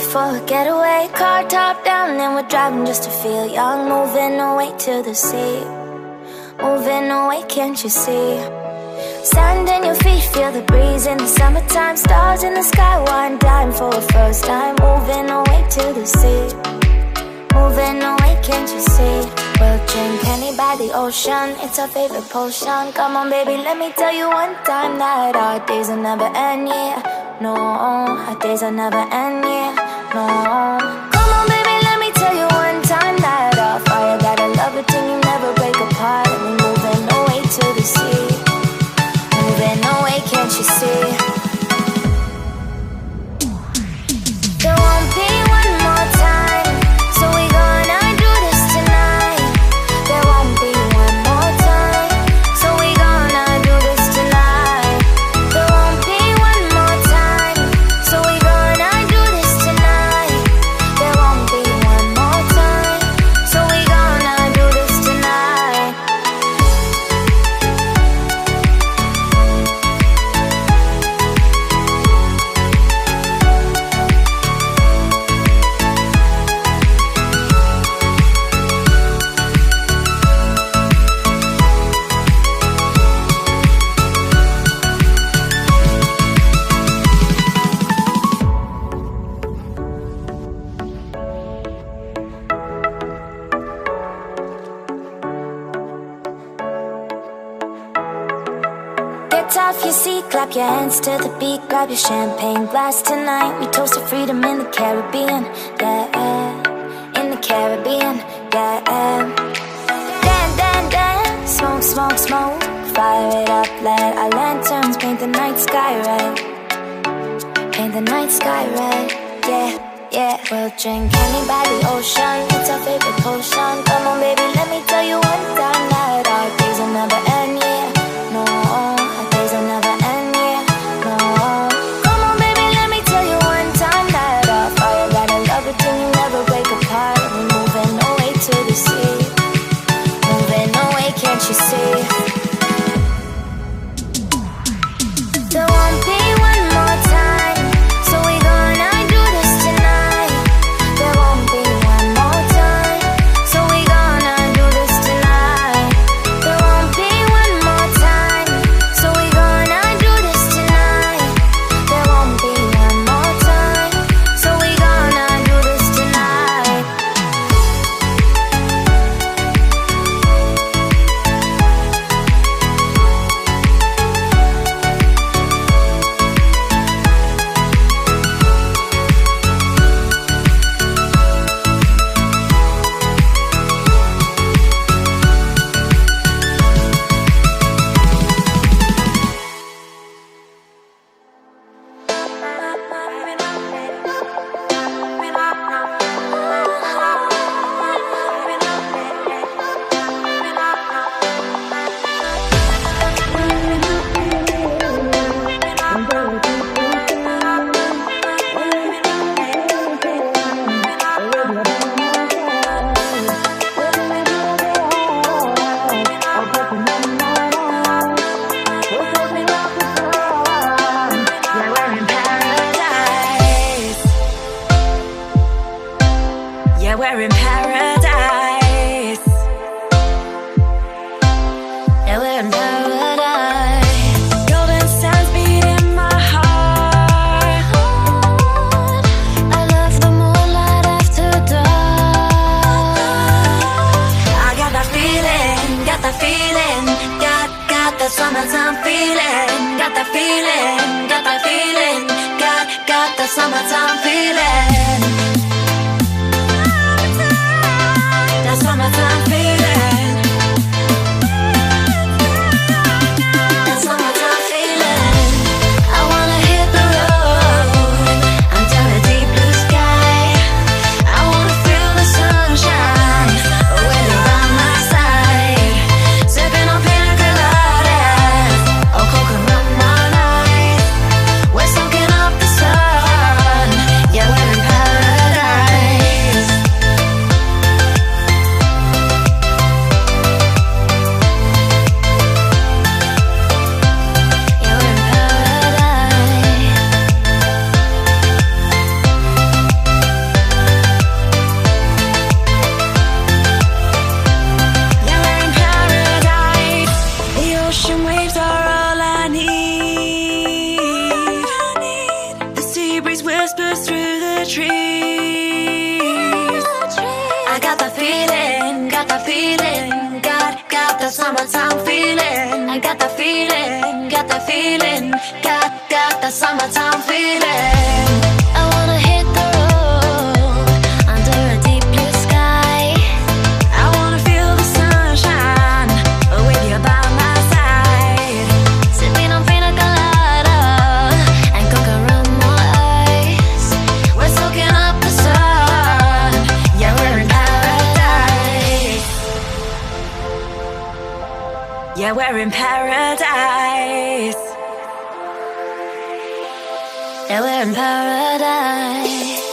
for a getaway. Car top down and we're driving just to feel young. Moving away to the sea, moving away, can't you see? Sand in your feet, feel the breeze in the summertime. Stars in the sky, one dime for a first time. Moving away to the sea, moving away, can't you see? We'll drink honey by the ocean, it's our favorite potion. Come on baby, let me tell you one time that our days will never end, yeah. No, our days will never end, yeah. No. Come on baby, let me tell you one time that our fire got a love it till you never break apart. And we're moving away to the sea, moving away, can't you see? There won't be one more time, so we gonna do this tonight. There won't be one more time, so we gonna do this tonight. There won't be one more time, so we gonna do this tonight. There won't be one more time, so we gonna do this tonight. Get off your seat, clap your hands to the beat. Grab your champagne glass tonight. We toast to freedom in the Caribbean, yeah. In the Caribbean, yeah. Dance, dance, dance, smoke, smoke, smoke. Fire it up, let our lanterns paint the night sky red. Paint the night sky red, yeah, yeah. We'll drink honey by the ocean, it's our favorite potion. Come on baby, let me tell you one time that our days will never end, yeah. No, our days will never end, yeah. No. Come on baby, let me tell you one time that our fire got a love it till you never break apart. We're moving away to the sea, moving away, can't you see? There won't be one more time, so we gonna do this tonight. There won't be one more time, so we gonna do this tonight. There won't be one more time, so we gonna do this tonight. There won't be one more time, so we gonna do this tonight. Yeah, we're in paradise. Yeah, we're in paradise. Golden sands beat in my heart. I love the moonlight after dark. I got that feeling, got that feeling. Got that summertime feeling. Got that feeling, got that feeling. Got that summertime feeling. That summertime feeling. That summertime feeling. I wanna hit the road under a deep blue sky. I wanna feel the sunshine when you're by my side. Sipping on pina coladas or coconut night. We're soaking up the sun. Yeah, we're in paradise. feeling, got that summertime feeling. I got that feeling, got that feeling, got that summertime feeling. I wanna hit the road under a deep blue sky. I wanna feel the sunshine with you by my side. Sipping on pina colada and coca rum ice. We're soaking up the sun. Yeah, we're in paradise. Yeah, we're in paradise. Yeah, we're in paradise.